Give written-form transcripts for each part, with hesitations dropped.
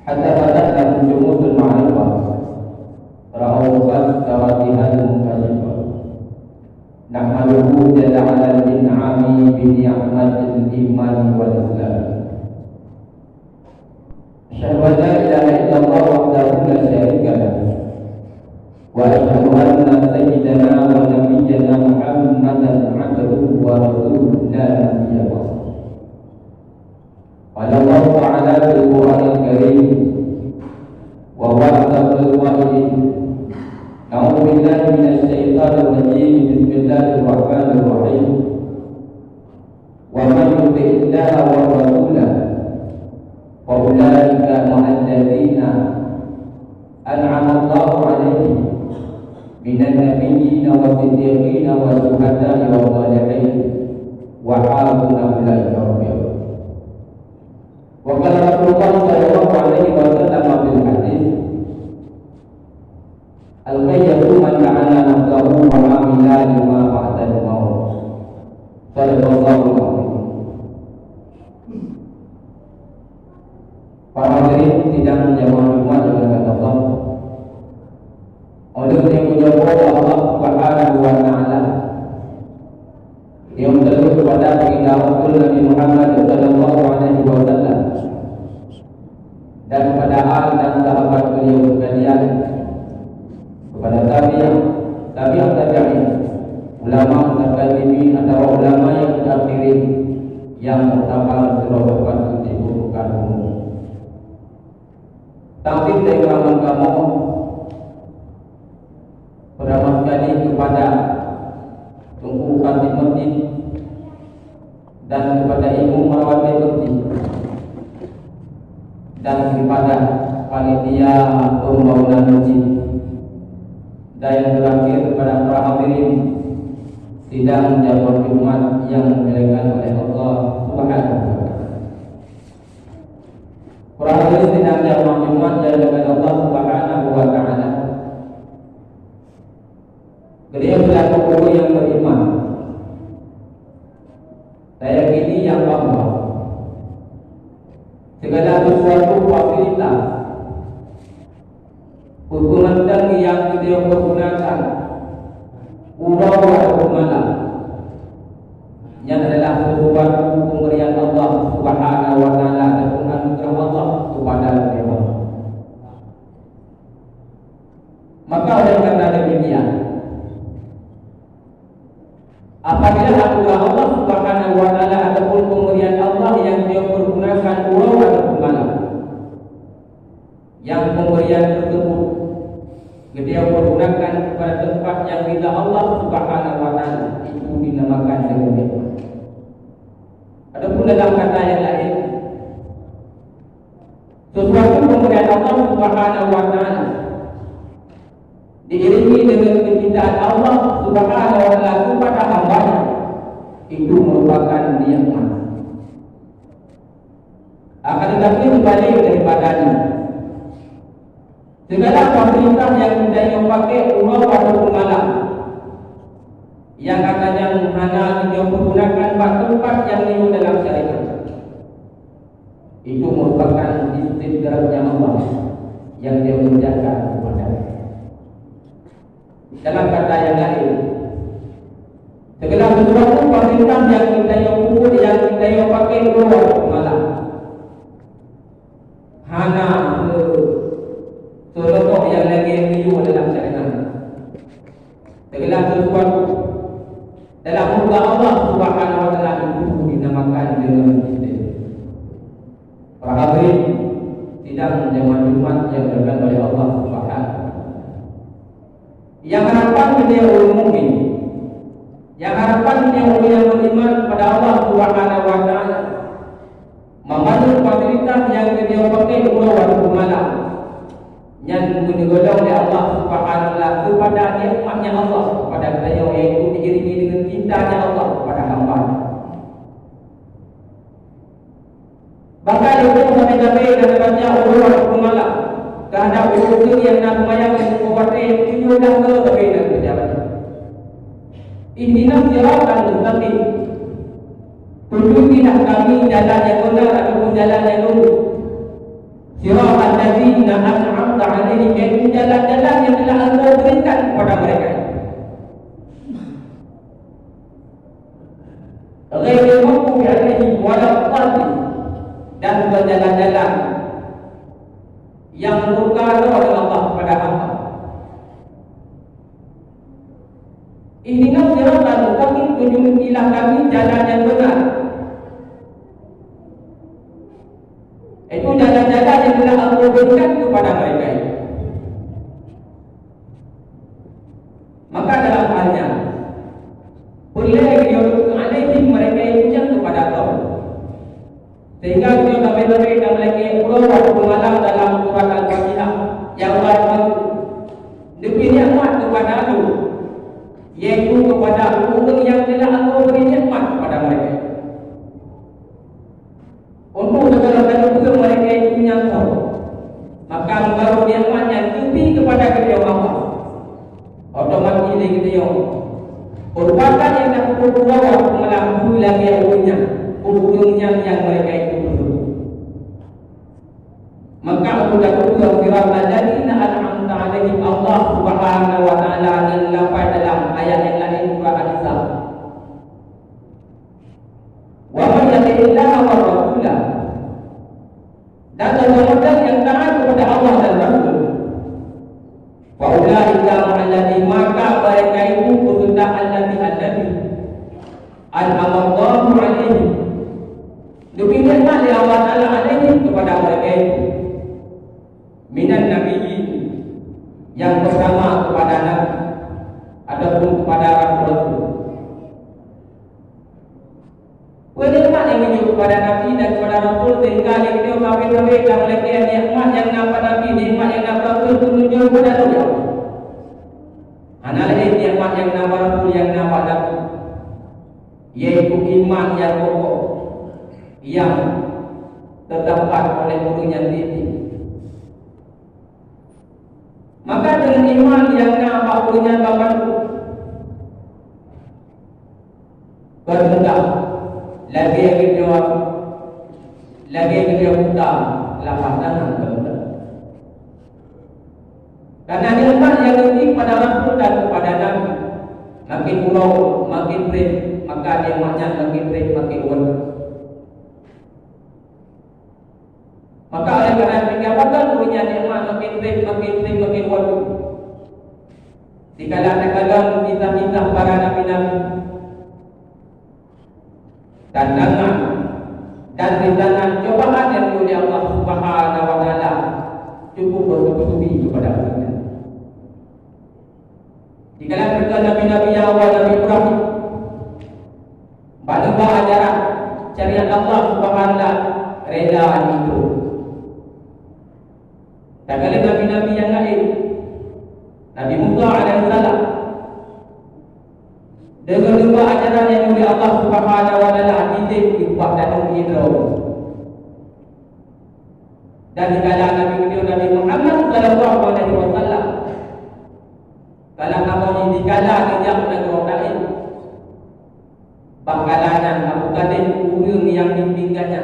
hatta bada'na jumudul ma'rifah ra'awfat kawatihan mukallifah nahmaduhu jalla ala al-in'ami bi ni'matil iman wal islam. Asyhadu an la ilaha illallah wahdahu la syarika lahu wa asyhadu anna sayyidana wa nabiyyana Muhammadan 'abduhu wa rasuluhu la nabiyya ba'dahu. Qala Allah ta'ala fil Qur'anil Karim wa huwa asdaqul qa'ilin. A'udzu billahi minasy syaithanir rajim. Bismillahirrahmanirrahim. Wa man yuti'illaha wa rasulahu fa ulaika ma'al ladzina an'ama Allahu 'alaihim minan nabiyyin wa siddiqin wa syuhada'i wa shalihin wa hasuna ulaika rafiqa. Wa qala Rasulullah sallallahu alaihi wasallam fil hadis al-qayyatu man ta'ala nafsahu wa 'amila lima ba'da al-maut. Sallallahu alaihi wasallam. Para hadirin sidang jamaah Jumat dengan Allah. Oleh yang menjawab Allah Subhanahu wa taala yang terus kepada baginda Rasul Nabi Muhammad sallallahu alaihi wasallam dan kepada al dan sahabat beliau sekalian, kepada tabi'in, ulama mutaqaddimin atau ulama yang mutaakhirin yang muktabar serobat di bukan umum. Takdir dari kamu pertama sekali kepada Tunggu Khatib Masjid dan kepada Ibu Merawat Masjid dan kepada panitia pembangunan masjid, dan yang terakhir kepada para hadirin sidang jamaah Jumat yang dimuliakan oleh Allah Subhanahu wa taala. Para hadirin sidang jamaah Jumat yang dimuliakan Allah Subhanahu wa taala. Beliau selaku guru yang beriman, saya yakini yang bahwa segala sesuatu fasilitas hukuman yang beliau pergunakan urau atau malam yang adalah sesuatu pemberian Allah Subhanahu wa taala dan anugerah Allah kepada beliau. Maka oleh karena demikian, apabila anugerah Allah Subhanahu wa taala ataupun pemberian Allah yang dia pergunakan urau atau malam, yang pemberian tersebut dia pergunakan kepada tempat yang bila Allah Subhanahu wa taala, itu dinamakan dengan nikmat. Adapun dalam kata yang lain, sesuatu pemberian Allah Subhanahu wa taala diiringi dengan kecintaan Allah Subhanahu wa taala kepada hamba-Nya, itu merupakan nikmat. Akan tetapi sebalik daripadanya, segala fasilitas yang kita pakai urau atau malam yang katanya hanya dia pergunakan tempat yang itu dalam syariat, itu merupakan istidrajnya Allah yang dia kerjakan kepada. Dalam kata yang lain, segala sesuatu fasilitas yang kita ukur, yang kita pakai urau malam, hanya seluruh yang lagi itu dalam syariat. Segala sesuatu dalam muka Allah Subhanahu wa taala itu dinamakan dengan istilah. Para hadirin sidang jamaah Jumat yang dimuliakan oleh Allah Subhanahu. Yang harapan dia umumi, yang harapan dia yang beriman pada Allah Subhanahu wa taala, memandu fasilitas yang dia pakai urau waktu malam, yang digolong oleh Allah Subhanahu wa taala kepada nikmatnya Allah kepada beliau, yaitu diiringi dengan cintanya Allah kepada hamba-Nya. Bahkan itu sampai-sampai dan baca urau waktu malam kehadap usul yang nak mayang yang kuatir itu dah berbeza pejabat. Intinya siratan mustaqim. Tunjukilah kami jalan yang benar ataupun jalan yang lurus. Siratal ladzina an'amta 'alaihim, yaitu jalan-jalan yang telah Engkau berikan kepada mereka. Ghairil maghdubi 'alaihim waladdallin, dan berjalan-jalan yang murka oleh Allah kepada hamba. Ihdinas siratal mustaqim, tunjukilah kami jalan yang benar. Itu jalan-jalan yang telah Allah berikan kepada mereka. Maka dalam halnya boleh diurut alaihim, mereka itu yang kepada Allah. Sehingga kita sampai-sampai dan mereka pulau waktu malam dalam surat Al-Fatihah yang Allah diberi nikmat kepada aku, yaitu kepada orang yang telah Allah beri nikmat kepada mereka. Untuk segala sesuatu mereka itu menyangkau, maka baru nikmatnya diberi kepada kita Allah. Otomatis kita yang perbuatan yang tak berbuat melampaui lagi umumnya yang mereka itu perlu. Maka aku dah kedua siratal ladzina an'amta 'alaihim, Allah Subhanahu wa taala dan lafaz dalam ayat yang lain surah An-Nisa. Wa man yuti'illaha wa rasulah, dan seseorang yang taat kepada Allah dan Rasul, wa ulaika ma'alladzina, maka mereka itu beserta alladzina an'amallahu 'alaihim, diberikan oleh Allah Ta'ala alaihim kepada mereka itu, minan nabiyyin, yang bersama kepada Nabi ataupun kepada Rasul. Nikmat yang menyuruh kepada Nabi dan kepada Rasul, sehingga kita sampai-sampai dan mereka nikmat yang nampak Nabi, nikmat yang nampak Rasul itu menyuruh kepada Allah. Analah nikmat yang nampak Rasul, yang nampak Nabi, yaitu iman yang pokok, yang terdapat oleh gurunya sendiri. Maka dengan iman yang nampak gurunya kawan bermudah lagi kita mudah lapasan bermudah. Karena iman yang tinggi pada Rasul dan kepada Nabi, makin pulau, makin berat, maka dia makin berat, makin kuat. Maka oleh kerana dikatakan punya nikmat makin baik, makin waktu. Dikala-kala kisah-kisah para nabi-nabi, tantangan dan rintangan cobaan yang oleh Allah Subhanahu wa taala cukup bertubi-tubi kepada mereka. Dikala mereka nabi-nabi yang awal, Nabi Ibrahim, bawa ajaran syariat Allah Subhanahu wa taala, rela itu. Dan kali nabi-nabi yang lain, Nabi Musa alaihissalam, dengan dua ajaran yang oleh Allah Subhanahu wa taala dibuat dan dihidrau. Dan dikala Nabi kita Nabi Muhammad sallallahu alaihi wasallam, kalau kamu dikala kejap dengan orang lain, bakalan Abu Qadir urang yang ditinggalnya,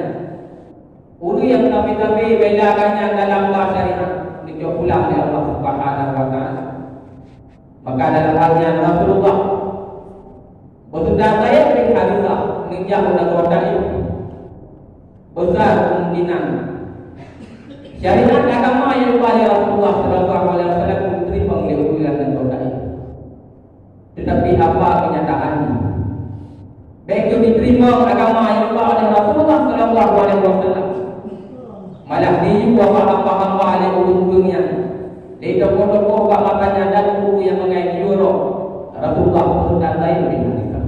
urang yang tapi belakannya dalam bahasa syariat dia pulang oleh Allah Subhanahu wa taala. Maka dalam halnya Rasulullah bersudah saya bin Harithah menjauh dari orang lain, besar kemungkinan syariat agama yang oleh Rasulullah sallallahu alaihi wasallam diterima oleh urusan dan orang lain. Tetapi apa kenyataannya? Baik itu diterima agama yang oleh Rasulullah sallallahu alaihi wasallam, malah dibawa hamba-hamba oleh urung-urungnya. Dia tokoh-tokoh bahagiannya dan guru yang mengaji Europe, Rasulullah sudah lain bin Harithah.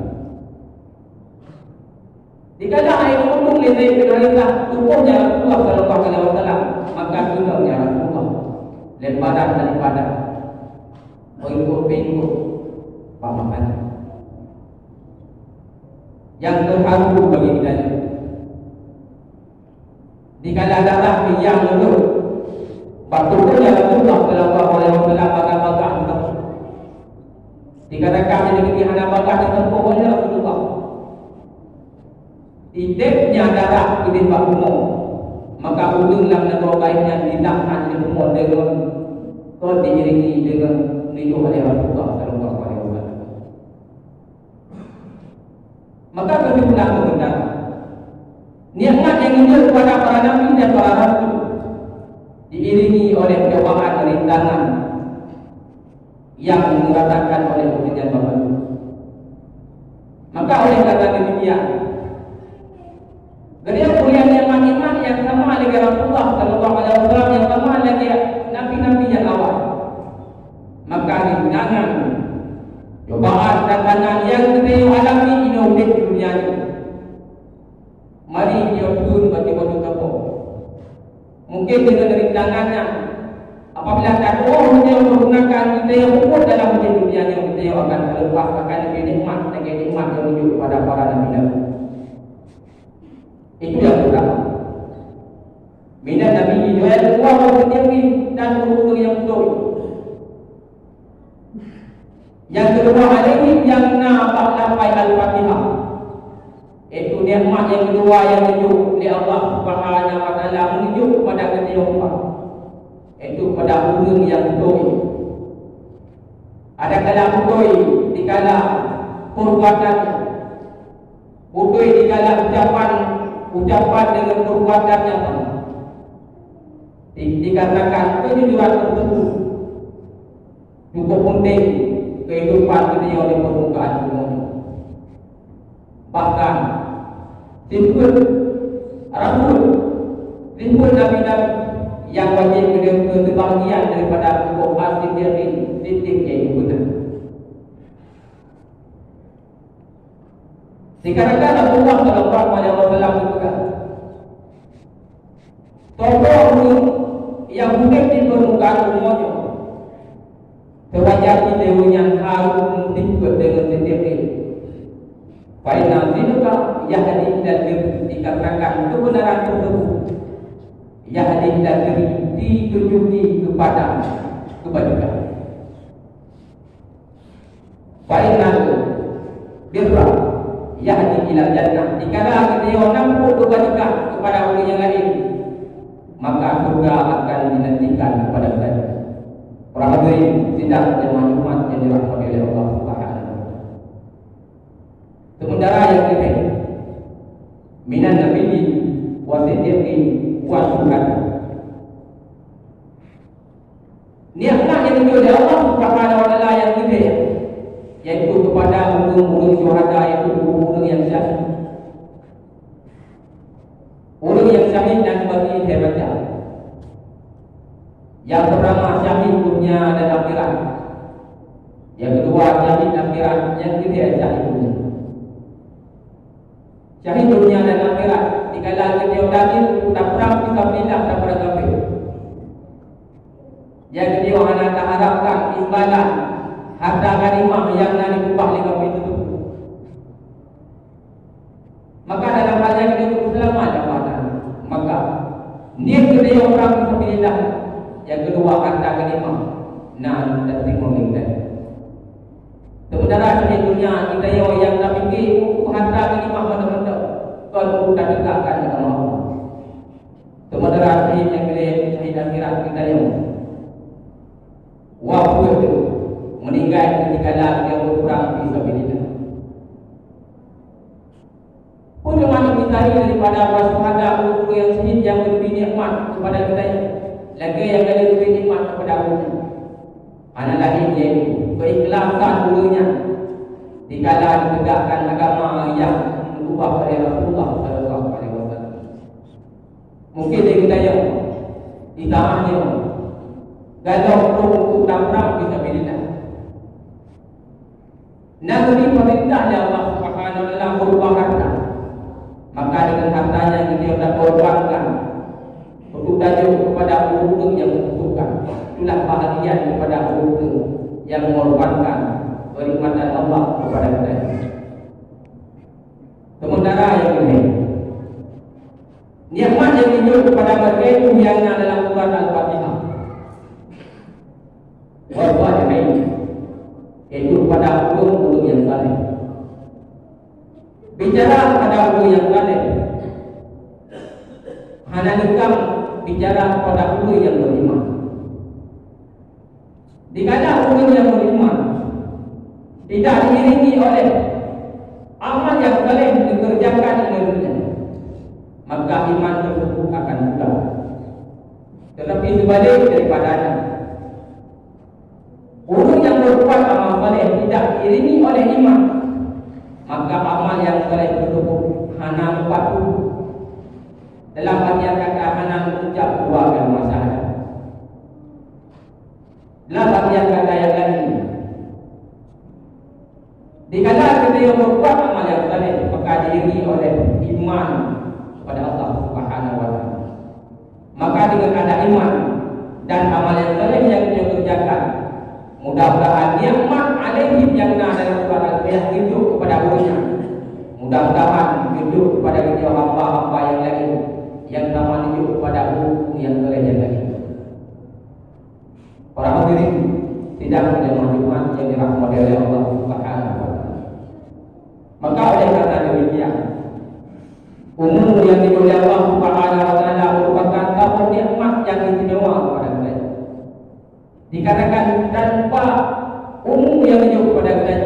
Dikala ayat urung lain bin Harithah, tubuhnya Rasulullah sallallahu alaihi wasallam, maka tubuhnya Rasulullah lemparan daripada mengikut bahagiannya. Yang terharu bagi kita, dikala darah yang itu, patutnya Rasulullah sallallahu alaihi wasallam bakal dikatakan jadi kehana bakal ditempuh oleh Rasulullah. Tidaknya darah di bawah umum, maka ulunglah negara baiknya ditahan semua dengan kau diiringi dengan hidup oleh Rasulullah sallallahu alaihi wasallam. Maka kesimpulan sementara, nikmat yang hidup kepada para nabi dan para rasul diiringi oleh cobaan rintangan yang dirasakan oleh ujian Bapak. Maka oleh karena demikian, dari kuliah nikmat-nikmat yang sama dengan Rasulullah sallallahu alaihi wasallam, yang sama dengan nabi-nabi yang awal, maka rintangan, cobaan dan tantangan yang kita alami ini di dunia ini, mari dia turun bagi waktu kapal. Mungkin dengan rintangannya, apabila tak dia menggunakan kita yang umur dalam dunia yang kita yang akan terlepas akan lebih nikmat dengan nikmat yang menuju kepada para nabi-nabi. Itu yang pertama. Minat Nabi itu yang kedua, orang sendiri dan guru yang betul. Yang kedua, alaihi yang nafak lapai al-Fatihah. Itu nikmat yang kedua yang menuju oleh Allah Subhanahu wa taala menuju kepada ketiga. Itu pada guru yang betul. Ada kala betul dikala perbuatannya. Betul dikala ucapan dengan perbuatannya sama. Dikatakan kejujuran tersebut cukup penting kehidupan kita oleh permukaan dunia. Bahkan disebut Rasul, disebut Nabi-Nabi yang wajib kebahagiaan daripada cukup hasil diri titik yang benar. Dikatakan Rasulullah sallallahu alaihi wasallam juga tokoh yang bukan di permukaan dunia terwajib dewanya harus disebut dengan titik ini. Fa'inna zinuka yahdi dan dikatakan kebenaran tersebut yahdi dan ditunjuki kepada kebajikan. Fa'inna birra yahdi ila jannah. Dikala dia nampak kebajikan kepada orang yang lain, maka surga akan dinantikan kepada kita. Orang hadirin sidang dan maklumat yang dirahmati oleh Allah Subhanahu. Sementara yang kita minan nabiyyi wa siddiqin wa syuhada, nikmat yang dimiliki oleh Allah Subhanahu wa taala yang kita, yaitu kepada ulul syuhada, yaitu ulul yang syahid. Orang yang syahid dan bagi hebatnya. Yang pertama syahid dunia dan akhirat. Yang kedua syahid akhirat. Yang ketiga syahid dunia. Syahid dunia dan akhirat. Dikala kita daging tak perang kita pindah kepada kafir. Yang kedua anak tak harapkan imbalan harta ghanimah yang nak diubah oleh kafir itu. Maka dalam hal yang ini selamat jabatan. Maka niat kita yang perang kita pindah. Yang kedua harta ghanimah nah dan terima. Sementara di dunia kita yang tak fikir harta ghanimah mana-mana kalau kita tegakkan dengan Allah. Sementara syahid yang syahid akhirat kita yang wafat meninggal ketika dia berperang fi sabilillah. Untuk mana kita daripada waspada guru yang syahid yang lebih nikmat kepada kita lagi yang lebih nikmat kepada guru. Anak lagi yaitu keikhlasan gurunya dikala ditegakkan agama yang diubah oleh Rasulullah sallallahu alaihi wasallam. Mungkin dia kita yang ditahannya galau untuk perang fi sabilillah. Nabi perintah Allah Subhanahu wa taala berubah harta. Maka dengan hartanya kita sudah korbankan untuk tajuk kepada guru yang membutuhkan. Itulah bahagian kepada guru yang mengorbankan perkhidmatan Allah kepada kita. Sementara yang ini nikmat yang dijual kepada mereka itu yang dalam surat Al-Fatihah. Wal-Fatihah yaitu kepada guru yang saleh. Bicara kepada guru yang saleh, hanya nikam bicara kepada orang yang beriman. Dikala orang yang beriman tidak diiringi oleh amal yang boleh dikerjakan di dunia, maka iman tersebut akan pudar. Tetapi sebalik daripadanya, orang yang berbuat amal soleh tidak diiringi oleh iman, maka amal yang soleh tersebut hanya membantu. Dalam artian kata hanya mengucap dua kalimat syahadat. Dalam artian kata yang lain, dikala kita yang berbuat amal yang soleh maka diiringi oleh iman kepada Allah Subhanahu wa taala. Maka dengan ada iman dan amal yang soleh yang kita kerjakan, mudah-mudahan nikmat alaihim yang dalam surah Al-Baqarah hidup kepada orangnya. Mudah-mudahan hidup kepada kita hamba-hamba yang lain yang sama hidup kepada hukum yang soleh yang lain. Para hadirin tidak menjadi Jumat yang dirahmati oleh Allah Subhanahu wa taala. Maka oleh karena demikian, umur yang dimuliakan Allah Subhanahu wa taala merupakan satu nikmat yang istimewa kepada kita. Dikatakan tanpa umur yang hidup kepada kita,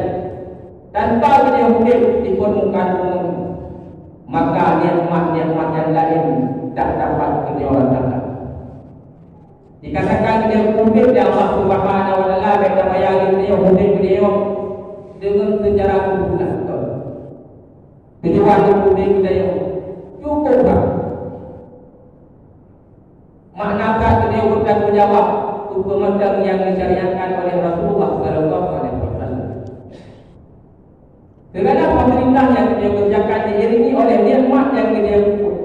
tanpa kita hidup di permukaan umur, maka nikmat-nikmat yang lain tak dapat kita rasakan. Dikatakan dia hidup di Allah Subhanahu wa taala, kita bayangkan dia hidup dengan secara kumpulan. Tujuan hidup dia cukup tak? Maknakah dia bertanggungjawab hukum macam yang disyariatkan oleh Rasulullah sallallahu alaihi wasallam? Segala pemerintah yang dia kerjakan diiringi oleh nikmat yang dia cukup,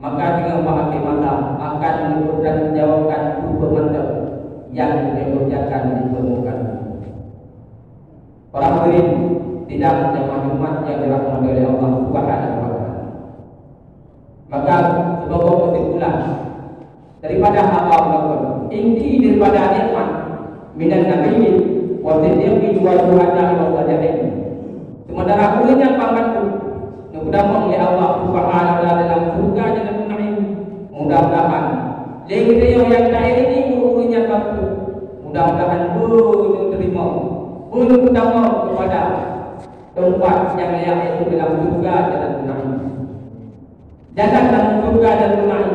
maka dengan memahami mata akan bertanggungjawabkan hukum macam yang dia kerjakan di permukaan. Para hadirin tidak menjadi umat yang dirahmati oleh Allah Subhanahu wa taala. Maka sebagai kesimpulan daripada apa melakukan inti daripada nikmat minan nabiyyin wa siddiqin wa syuhada'i wa shalihin. Sementara kurangnya pangkatku mudah-mudahan oleh Allah Subhanahu wa taala dalam surga Jannatul Na'im. Mudah-mudahan legio yang tak ini kurangnya pangkatku mudah-mudahan boleh terima, boleh utama kepada tempat yang layak itu dalam surga Jannatul Na'im. Jangan dalam surga Jannatul Na'im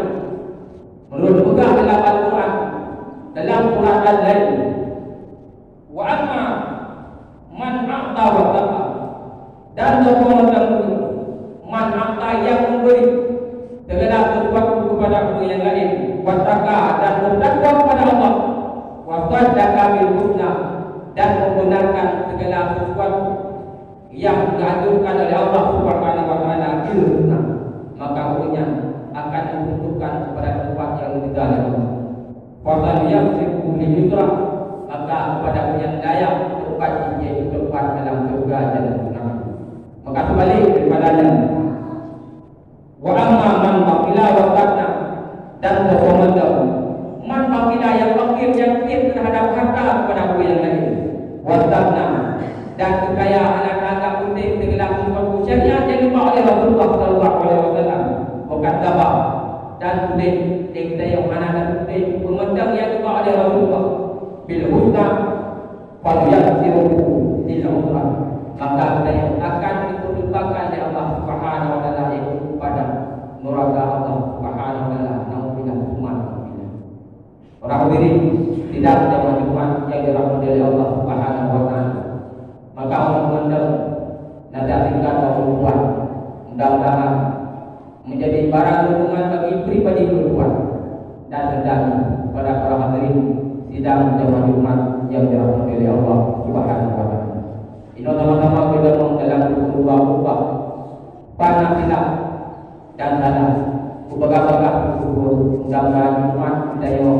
menurut pegang dalam Al-Quran, dalam surah Al-Lail, wa amma man a'ta wa taqa, dan seorang man a'ta yang memberi segala sesuatu kepada orang yang lain, wa taqa, dan bertakwa kepada Allah, wa saddaqa bil husna, dan membenarkan segala sesuatu yang dianjurkan oleh Allah Subhanahu wa taala bil husna, maka orangnya akan diuntukkan kepada tempat yang didalam. Wa yamsiku li yusra, maka kepada yang daya tempat ini tempat dalam surga Jannatul Na'im. Maka sebalik daripadanya, wa amma man baqila wa qadna, dan sesuatu man baqila yang fakir yang terhadap harta kepada orang yang lain, wa qadna, dan kekayaan anak-anak penting segala sesuatu syariat yang dibawa oleh Rasulullah sallallahu alaihi wasallam, bukan tabah dan kulit kita yang mana dan kulit pemandang yang dibawa oleh Rasulullah bil husna fal yasiru lil usra, maka kita yang akan diperlupakan oleh Allah Subhanahu wa taala itu pada neraka Allah Subhanahu wa taala. Nauzubillah umat. Orang hadirin tidak ada manfaat yang dirahmati oleh Allah Subhanahu wa taala, maka orang memandang nada tingkat berbuat mudah-mudahan menjadi barang dukungan bagi pribadi berbuat dan sedang pada para hadirin sidang jemaah Jumat yang dirahmati oleh Allah Subhanahu wa taala. Ini sama-sama kita dalam dua ubah panah silap dan salah ubah-ubah bersyukur mudah-mudahan Jumat kita yang